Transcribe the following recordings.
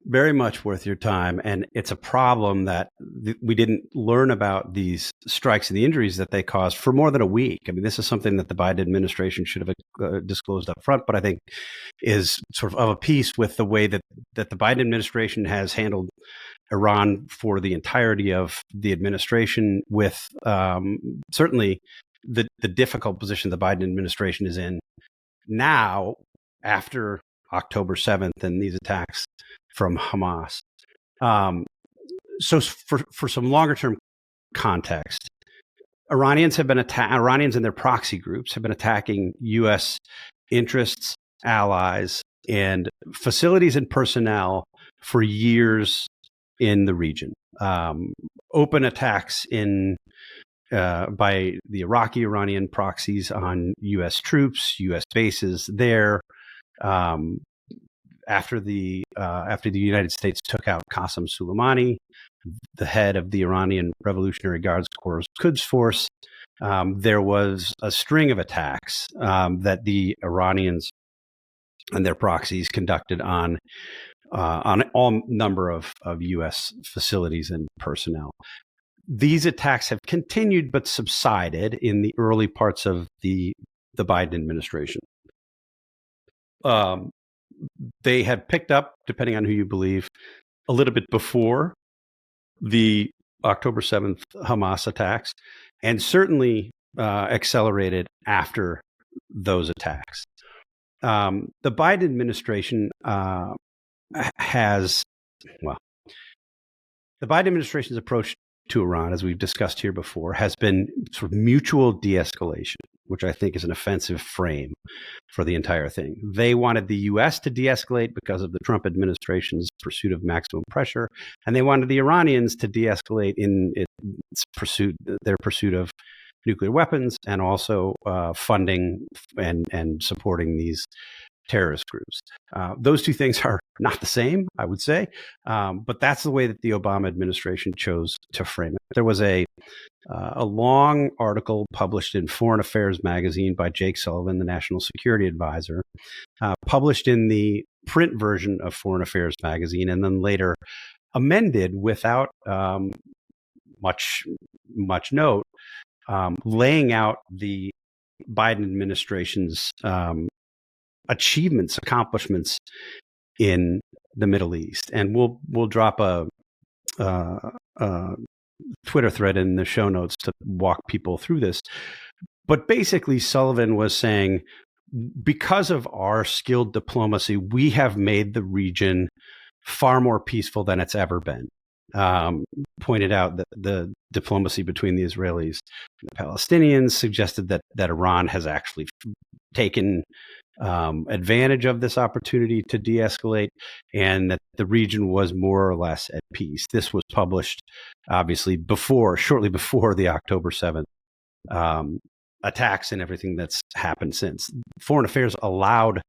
Very much worth your time. And it's a problem that we didn't learn about these strikes and the injuries that they caused for more than a week. I mean, this is something that the Biden administration should have disclosed up front, but I think is sort of a piece with the way that the Biden administration has handled Iran for the entirety of the administration, with certainly the difficult position the Biden administration is in now after October 7th and these attacks from Hamas. So for some longer term context, Iranians and their proxy groups have been attacking U.S. interests, allies, and facilities and personnel for years in the region. Open attacks by the Iraqi-Iranian proxies on U.S. troops, U.S. bases there. After the United States took out Qasem Soleimani, the head of the Iranian Revolutionary Guards Corps Quds Force, there was a string of attacks that the Iranians and their proxies conducted on all number of U.S. facilities and personnel. These attacks have continued but subsided in the early parts of the Biden administration. They had picked up, depending on who you believe, a little bit before the October 7th Hamas attacks, and certainly accelerated after those attacks. The Biden administration the Biden administration's approach to Iran, as we've discussed here before, has been sort of mutual de-escalation, which I think is an offensive frame for the entire thing. They wanted the U.S. to de-escalate because of the Trump administration's pursuit of maximum pressure, and they wanted the Iranians to de-escalate in their pursuit of nuclear weapons, and also funding and supporting these terrorist groups. Those two things are not the same, I would say, but that's the way that the Obama administration chose to frame it. There was a long article published in Foreign Affairs magazine by Jake Sullivan, the National Security Advisor, published in the print version of Foreign Affairs magazine, and then later amended without much note, laying out the Biden administration's accomplishments in the Middle East. And we'll drop a Twitter thread in the show notes to walk people through this. But basically, Sullivan was saying, because of our skilled diplomacy, we have made the region far more peaceful than it's ever been. Pointed out that the diplomacy between the Israelis and the Palestinians suggested that Iran has actually taken advantage of this opportunity to de-escalate, and that the region was more or less at peace. This was published, obviously, shortly before the October 7th attacks and everything that's happened since. Foreign Affairs allowed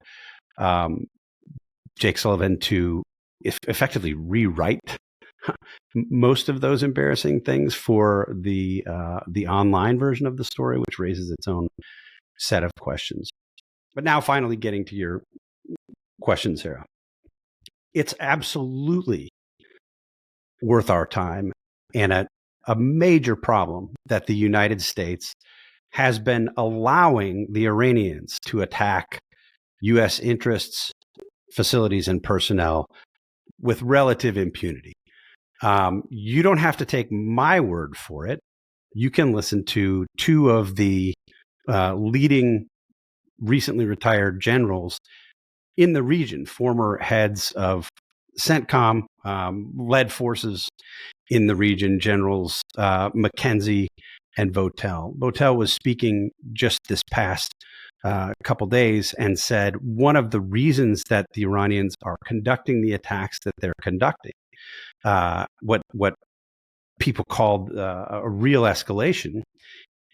Jake Sullivan to effectively rewrite most of those embarrassing things for the online version of the story, which raises its own set of questions. But now, finally, getting to your question, Sarah, it's absolutely worth our time, and a major problem that the United States has been allowing the Iranians to attack U.S. interests, facilities, and personnel with relative impunity. You don't have to take my word for it. You can listen to two of the leading recently retired generals in the region, former heads of CENTCOM, led forces in the region, Generals McKenzie and Votel. Votel was speaking just this past couple days and said one of the reasons that the Iranians are conducting the attacks that they're conducting, what people called a real escalation,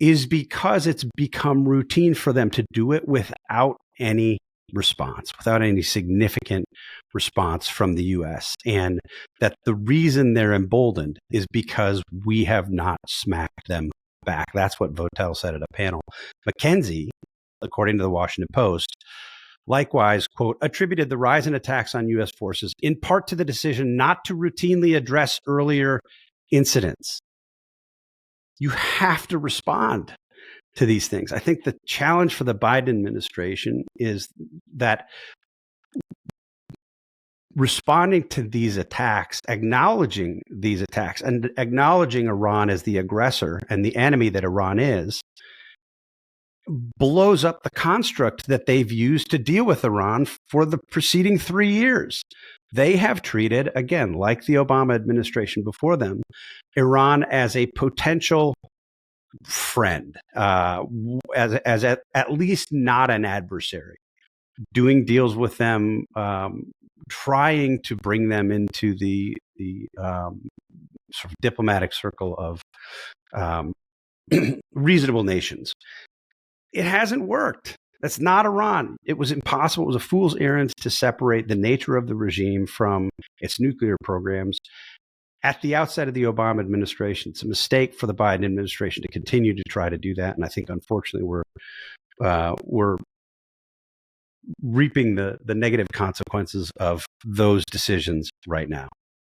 is because it's become routine for them to do it without any response, without any significant response from the U.S. And that the reason they're emboldened is because we have not smacked them back. That's what Votel said at a panel. McKenzie, according to the Washington Post, likewise, quote, attributed the rise in attacks on U.S. forces in part to the decision not to routinely address earlier incidents. You have to respond to these things. I think the challenge for the Biden administration is that responding to these attacks, acknowledging these attacks, and acknowledging Iran as the aggressor and the enemy that Iran is, blows up the construct that they've used to deal with Iran for the preceding 3 years. They have treated, again, like the Obama administration before them, Iran as a potential friend, as at least not an adversary, doing deals with them, trying to bring them into the sort of diplomatic circle of reasonable nations. It hasn't worked. That's not Iran. It was impossible. It was a fool's errand to separate the nature of the regime from its nuclear programs. At the outset of the Obama administration, it's a mistake for the Biden administration to continue to try to do that. And I think, unfortunately, we're reaping the negative consequences of those decisions right now.